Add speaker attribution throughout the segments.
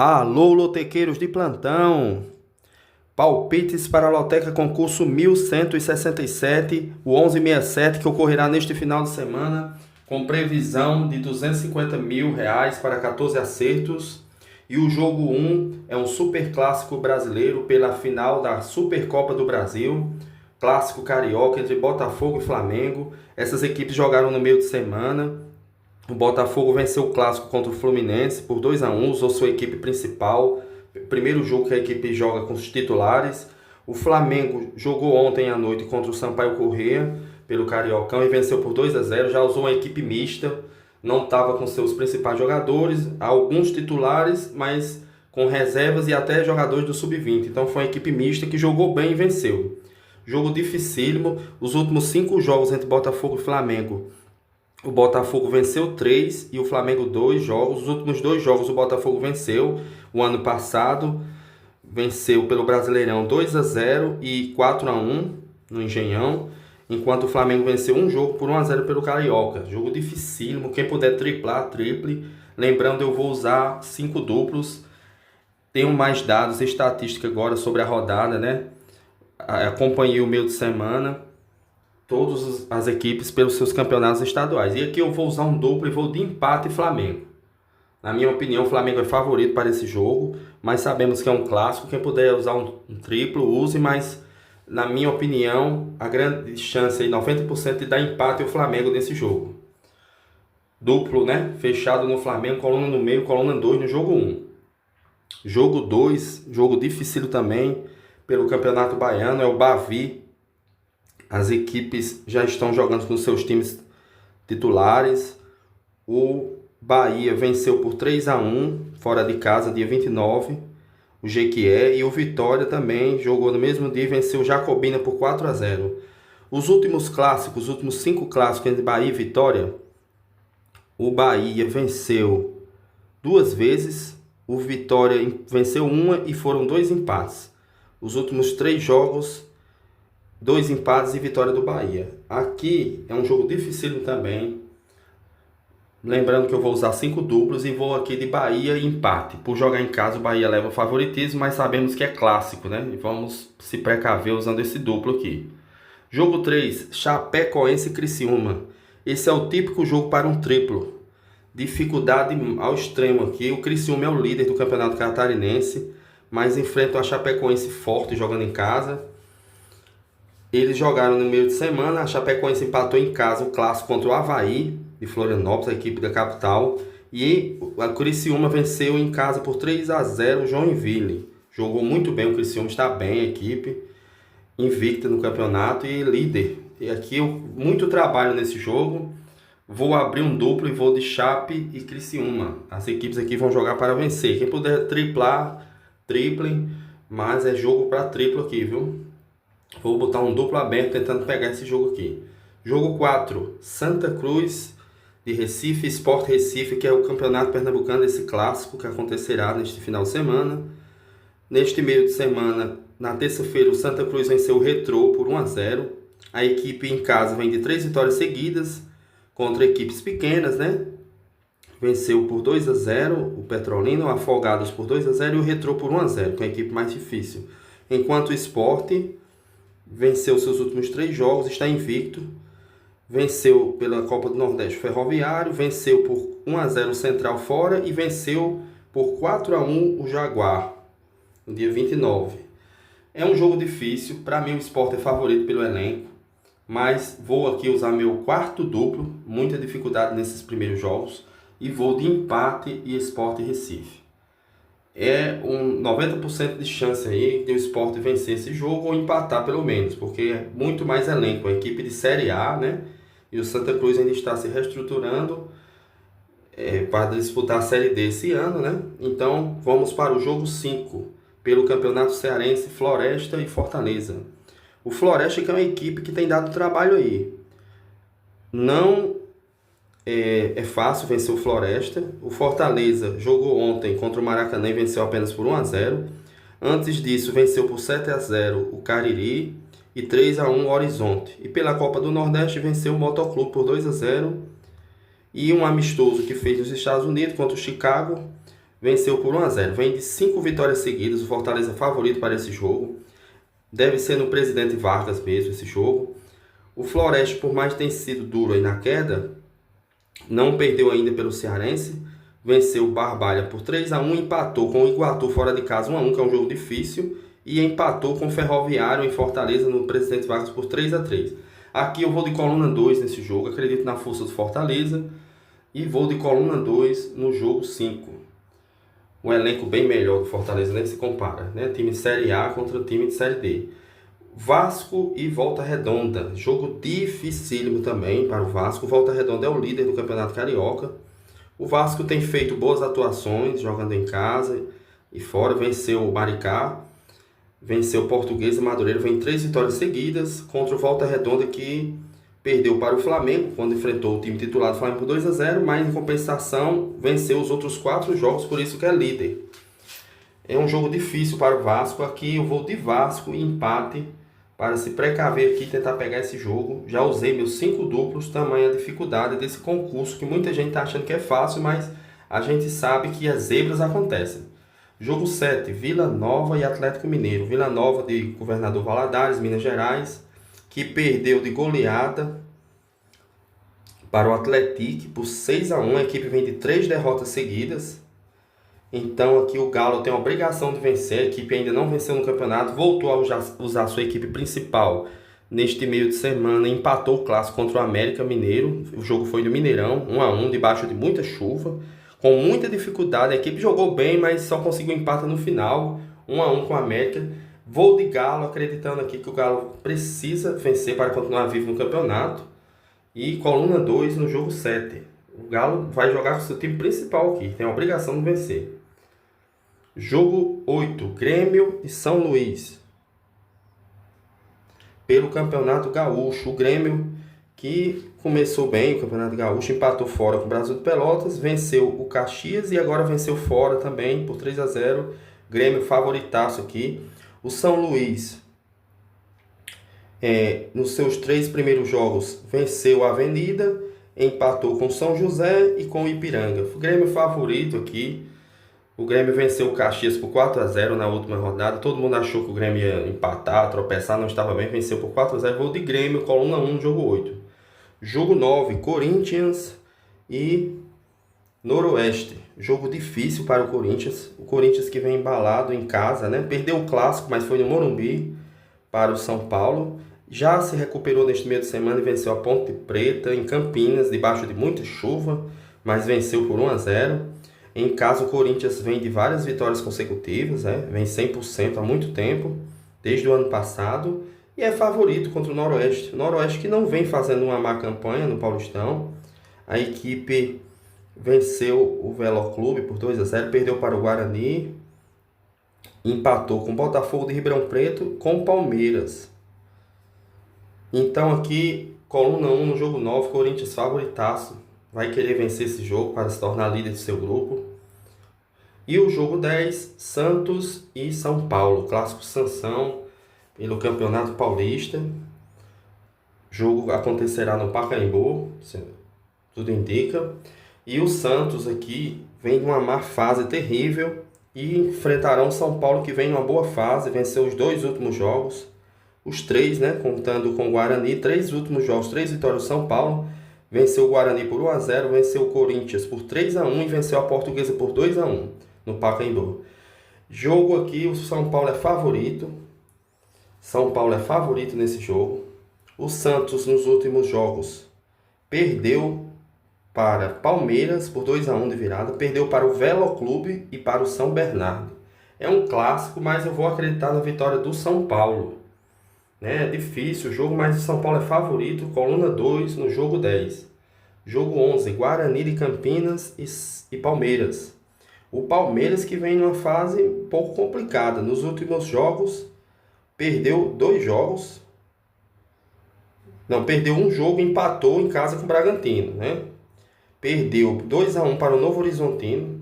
Speaker 1: Alô, lotequeiros de plantão! Palpites para a Loteca Concurso 1167, o 1167, que ocorrerá neste final de semana, com previsão de R$ 250.000 para 14 acertos. E o jogo 1 é um super clássico brasileiro pela final da Supercopa do Brasil, clássico carioca entre Botafogo e Flamengo. Essas equipes jogaram no meio de semana. O Botafogo venceu o clássico contra o Fluminense por 2-1, usou sua equipe principal. Primeiro jogo que a equipe joga com os titulares. O Flamengo jogou ontem à noite contra o Sampaio Corrêa pelo Cariocão e venceu por 2-0. Já usou uma equipe mista, não estava com seus principais jogadores, alguns titulares, mas com reservas e até jogadores do Sub-20. Então foi uma equipe mista que jogou bem e venceu. Jogo dificílimo. Os últimos 5 jogos entre Botafogo e Flamengo, o Botafogo venceu 3 e o Flamengo 2 jogos. Os últimos 2 jogos o Botafogo venceu. O ano passado venceu pelo Brasileirão 2-0 e 4-1 no Engenhão, enquanto o Flamengo venceu um jogo por 1-0 pelo Carioca. Jogo dificílimo. Quem puder triplar, triple. Lembrando, eu vou usar 5 duplos. Tenho mais dados e estatística agora sobre a rodada, né? Acompanhei o meio de semana, todas as equipes pelos seus campeonatos estaduais. E aqui eu vou usar um duplo e vou de empate Flamengo. Na minha opinião, o Flamengo é favorito para esse jogo, mas sabemos que é um clássico. Quem puder usar um triplo, use, mas na minha opinião, a grande chance aí, 90% de dar empate o Flamengo nesse jogo. Duplo, né? Fechado no Flamengo, coluna no meio, coluna 2 no jogo 1. Jogo 2, jogo difícil também, pelo Campeonato Baiano, é o Bavi. As equipes já estão jogando com seus times titulares. O Bahia venceu por 3-1 fora de casa, dia 29. O Jequié. E o Vitória também jogou no mesmo dia e venceu o Jacobina por 4-0. Os últimos clássicos, os últimos 5 clássicos entre Bahia e Vitória, o Bahia venceu 2 vezes. O Vitória venceu uma e foram 2 empates. Os últimos 3 jogos, 2 empates e vitória do Bahia. Aqui é um jogo difícil também. Lembrando que eu vou usar 5 duplos e vou aqui de Bahia e empate. Por jogar em casa, o Bahia leva o favoritismo, mas sabemos que é clássico, né? E vamos se precaver usando esse duplo aqui. Jogo 3, Chapecoense e Criciúma. Esse é o típico jogo para um triplo. Dificuldade ao extremo aqui. O Criciúma é o líder do Campeonato Catarinense, mas enfrenta a Chapecoense forte jogando em casa. Eles jogaram no meio de semana. A Chapecoense empatou em casa o clássico contra o Avaí de Florianópolis, a equipe da capital. E a Criciúma venceu em casa por 3-0 o Joinville. Jogou muito bem, o Criciúma está bem, a equipe invicta no campeonato e líder. E aqui muito trabalho nesse jogo. Vou abrir um duplo e vou de Chape e Criciúma. As equipes aqui vão jogar para vencer. Quem puder triplar, triplem, mas é jogo para triplo aqui, viu? Vou botar um duplo aberto tentando pegar esse jogo aqui. Jogo 4, Santa Cruz de Recife, Sport Recife, que é o campeonato pernambucano, esse clássico que acontecerá neste final de semana. Neste meio de semana, na terça-feira, o Santa Cruz venceu o Retrô por 1-0. A equipe em casa vem de 3 vitórias seguidas contra equipes pequenas, né? Venceu por 2-0 o Petrolina, o Afogados por 2-0 e o Retrô por 1-0, com a equipe mais difícil. Enquanto o Sport venceu seus últimos 3 jogos, está invicto. Venceu pela Copa do Nordeste o Ferroviário, venceu por 1-0 o Central fora e venceu por 4-1 o Jaguar, no dia 29. É um jogo difícil, para mim o Sport é favorito pelo elenco, mas vou aqui usar meu quarto duplo, muita dificuldade nesses primeiros jogos, e vou de empate e Sport Recife. É um 90% de chance aí de o Sport vencer esse jogo ou empatar pelo menos, porque é muito mais elenco, a equipe de Série A, né? E o Santa Cruz ainda está se reestruturando para disputar a Série D esse ano, né? Então vamos para o jogo 5, pelo Campeonato Cearense, Floresta e Fortaleza. O Floresta que é uma equipe que tem dado trabalho aí. Não é fácil vencer o Floresta. O Fortaleza jogou ontem contra o Maracanã e venceu apenas por 1-0. Antes disso, venceu por 7-0 o Cariri e 3-1 o Horizonte. E pela Copa do Nordeste, venceu o Motoclube por 2-0. E um amistoso que fez nos Estados Unidos contra o Chicago, venceu por 1 a 0. Vem de 5 vitórias seguidas, o Fortaleza é favorito para esse jogo. Deve ser no Presidente Vargas mesmo esse jogo. O Floresta, por mais que tenha sido duro aí na queda, não perdeu ainda pelo Cearense. Venceu o Barbalha por 3 a 1, empatou com o Iguatu fora de casa 1 a 1, que é um jogo difícil, e empatou com o Ferroviário em Fortaleza no Presidente Vargas por 3 a 3. Aqui eu vou de coluna 2 nesse jogo, acredito na força do Fortaleza, e vou de coluna 2 no jogo 5. Um elenco bem melhor do Fortaleza, nem se compara, né? Time de Série A contra o time de Série D. Vasco e Volta Redonda, jogo dificílimo também para o Vasco. Volta Redonda é o líder do Campeonato Carioca. O Vasco tem feito boas atuações, jogando em casa e fora. Venceu o Maricá, venceu o Portuguesa e Madureira. Vem 3 vitórias seguidas contra o Volta Redonda, que perdeu para o Flamengo quando enfrentou o time titular do Flamengo por 2 a 0, mas em compensação venceu os outros 4 jogos, por isso que é líder. É um jogo difícil para o Vasco. Aqui eu vou de Vasco e empate para se precaver aqui e tentar pegar esse jogo. Já usei meus 5 duplos, tamanha a dificuldade desse concurso, que muita gente está achando que é fácil, mas a gente sabe que as zebras acontecem. Jogo 7, Vila Nova e Atlético Mineiro. Vila Nova de Governador Valadares, Minas Gerais, que perdeu de goleada para o Atlético por 6 a 1. A equipe vem de 3 derrotas seguidas. Então aqui o Galo tem a obrigação de vencer. A equipe ainda não venceu no campeonato, voltou a usar sua equipe principal neste meio de semana, empatou o clássico contra o América Mineiro. O jogo foi no Mineirão, 1 a 1, debaixo de muita chuva, com muita dificuldade. A equipe jogou bem, mas só conseguiu empate no final, 1 a 1 com o América. Vou de Galo, acreditando aqui que o Galo precisa vencer para continuar vivo no campeonato. E coluna 2 no jogo 7. O Galo vai jogar com seu time principal aqui, tem a obrigação de vencer. Jogo 8, Grêmio e São Luís. Pelo Campeonato Gaúcho, o Grêmio, que começou bem o Campeonato Gaúcho, empatou fora com o Brasil de Pelotas, venceu o Caxias e agora venceu fora também por 3 a 0. Grêmio favoritaço aqui. O São Luís, nos seus 3 primeiros jogos, venceu a Avenida, empatou com o São José e com o Ipiranga. O Grêmio favorito aqui. O Grêmio venceu o Caxias por 4 a 0 na última rodada. Todo mundo achou que o Grêmio ia empatar, tropeçar, não estava bem. Venceu por 4 a 0. Vou de Grêmio, coluna 1, jogo 8. Jogo 9, Corinthians e Noroeste. Jogo difícil para o Corinthians. O Corinthians que vem embalado em casa, né? Perdeu o clássico, mas foi no Morumbi para o São Paulo. Já se recuperou neste meio de semana e venceu a Ponte Preta em Campinas, debaixo de muita chuva, mas venceu por 1 a 0. Em casa, o Corinthians vem de várias vitórias consecutivas, vem 100% há muito tempo, desde o ano passado, e é favorito contra o Noroeste. O Noroeste que não vem fazendo uma má campanha no Paulistão. A equipe venceu o Velo Clube por 2 a 0, perdeu para o Guarani, empatou com o Botafogo de Ribeirão Preto, com o Palmeiras. Então aqui, coluna 1 no jogo 9, Corinthians favoritaço. Vai querer vencer esse jogo para se tornar líder do seu grupo. E o jogo 10, Santos e São Paulo. Clássico Sansão pelo Campeonato Paulista. O jogo acontecerá no Pacaembu, tudo indica. E o Santos aqui vem de uma má fase terrível e enfrentarão o São Paulo, que vem em uma boa fase. Venceu os 2 últimos jogos. Os 3, né? Contando com o Guarani. 3 últimos jogos, 3 vitórias do São Paulo. Venceu o Guarani por 1 a 0, venceu o Corinthians por 3 a 1 e venceu a Portuguesa por 2 a 1 no Pacaembu. Jogo aqui, o São Paulo é favorito. São Paulo é favorito nesse jogo. O Santos, nos últimos jogos, perdeu para Palmeiras por 2 a 1 de virada. Perdeu para o Velo Clube e para o São Bernardo. É um clássico, mas eu vou acreditar na vitória do São Paulo. É difícil o jogo, mas o São Paulo é favorito. Coluna 2 no jogo 10. Jogo 11, Guarani de Campinas e Palmeiras. O Palmeiras que vem numa fase um pouco complicada. Nos últimos jogos, perdeu 2 jogos. Não, perdeu um jogo e empatou em casa com o Bragantino, né? Perdeu 2 a 1 para o Novo Horizontino.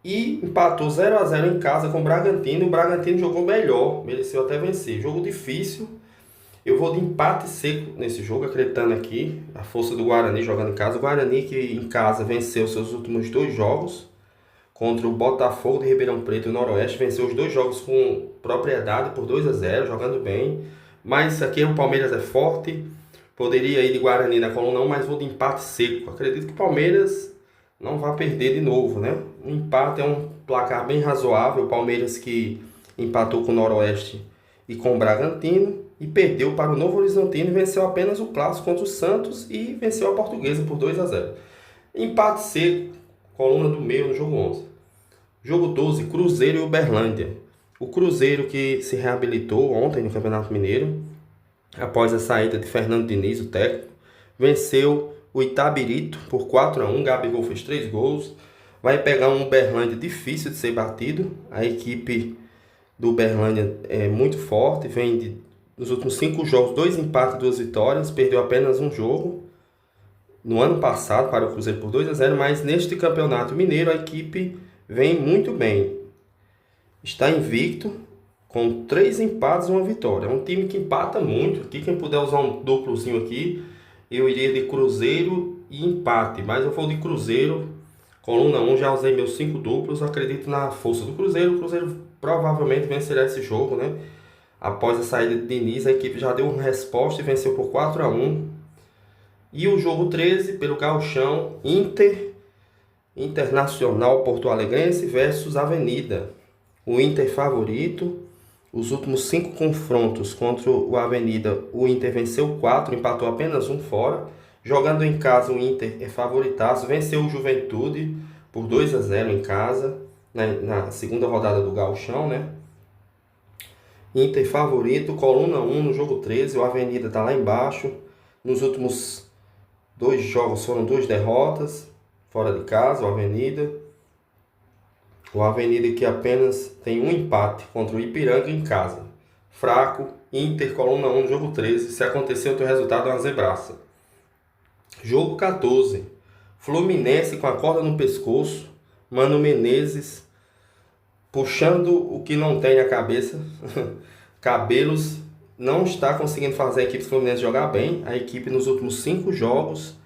Speaker 1: E empatou 0 a 0 em casa com o Bragantino. O Bragantino jogou melhor, mereceu até vencer. Jogo difícil. Eu vou de empate seco nesse jogo, acreditando aqui a força do Guarani jogando em casa. O Guarani que em casa venceu seus últimos 2 jogos contra o Botafogo de Ribeirão Preto e o Noroeste. Venceu os dois jogos com propriedade por 2-0, jogando bem. Mas aqui o Palmeiras é forte. Poderia ir de Guarani na coluna 1, mas vou de empate seco. Acredito que o Palmeiras não vai perder de novo, né? O empate é um placar bem razoável. O Palmeiras que empatou com o Noroeste e com o Bragantino e perdeu para o Novo Horizontino e venceu apenas o clássico contra o Santos e venceu a Portuguesa por 2-0. Empate seco, coluna do meio no jogo 11. Jogo 12, Cruzeiro e Uberlândia. O Cruzeiro que se reabilitou ontem no Campeonato Mineiro, após a saída de Fernando Diniz, o técnico, venceu o Itabirito por 4-1. Gabigol fez 3 gols. Vai pegar um Uberlândia difícil de ser batido. A equipe do Uberlândia é muito forte, vem nos últimos 5 jogos, 2 empates e 2 vitórias, perdeu apenas um jogo no ano passado para o Cruzeiro por 2-0, mas neste campeonato mineiro a equipe vem muito bem. Está invicto com 3 empates e 1 vitória. É um time que empata muito. Aqui, quem puder usar um duplozinho aqui, eu iria de Cruzeiro e empate, mas eu vou de Cruzeiro. Coluna 1, já usei meus 5 duplos, acredito na força do Cruzeiro. O Cruzeiro provavelmente vencerá esse jogo, né? Após a saída de Diniz, a equipe já deu uma resposta e venceu por 4-1. E o jogo 13, pelo Gauchão, Internacional Porto Alegrense versus Avenida. O Inter favorito. Os últimos 5 confrontos contra o Avenida, o Inter venceu 4, empatou apenas 1 fora. Jogando em casa, o Inter é favoritaço, venceu o Juventude por 2-0 em casa, na segunda rodada do Gauchão, né? Inter favorito, coluna 1 no jogo 13, o Avenida está lá embaixo. Nos últimos 2 jogos foram 2 derrotas, fora de casa, o Avenida. O Avenida que apenas tem um empate contra o Ipiranga em casa. Fraco, Inter, coluna 1 no jogo 13, se acontecer o teu resultado é uma zebraça. Jogo 14, Fluminense com a corda no pescoço, Mano Menezes puxando o que não tem na cabeça, cabelos, não está conseguindo fazer a equipe Fluminense jogar bem. A equipe nos últimos 5 jogos,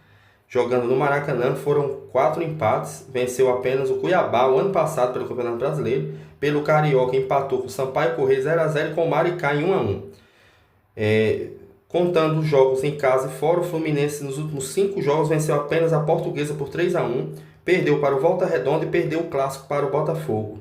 Speaker 1: jogando no Maracanã, foram 4 empates, venceu apenas o Cuiabá o ano passado pelo Campeonato Brasileiro, pelo Carioca empatou com o Sampaio Corrêa 0-0 e com o Maricá em 1-1. Contando os jogos em casa e fora, o Fluminense nos últimos 5 jogos venceu apenas a Portuguesa por 3-1, perdeu para o Volta Redonda e perdeu o Clássico para o Botafogo.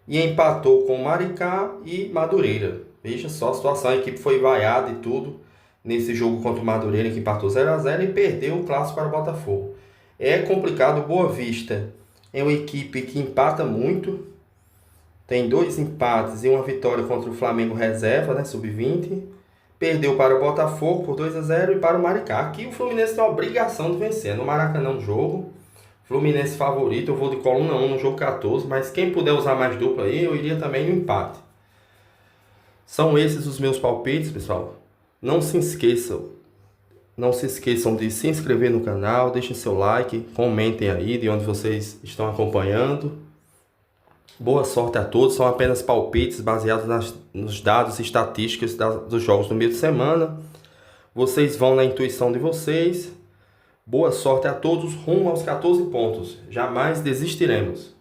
Speaker 1: E empatou com o Maricá e Madureira. Veja só a situação, a equipe foi vaiada e tudo nesse jogo contra o Madureira, que empatou 0-0 e perdeu o Clássico para o Botafogo. É complicado. Boa Vista é uma equipe que empata muito, tem 2 empates e 1 vitória contra o Flamengo reserva, né, sub-20. Perdeu para o Botafogo por 2-0 e para o Maricá. Aqui o Fluminense tem a obrigação de vencer. No Maracanã o jogo, Fluminense favorito, eu vou de coluna 1 no jogo 14, mas quem puder usar mais dupla aí, eu iria também no empate. São esses os meus palpites, pessoal. Não se esqueçam de se inscrever no canal, deixem seu like, comentem aí de onde vocês estão acompanhando. Boa sorte a todos, são apenas palpites baseados nos dados e estatísticas dos jogos do meio de semana. Vocês vão na intuição de vocês. Boa sorte a todos, rumo aos 14 pontos. Jamais desistiremos.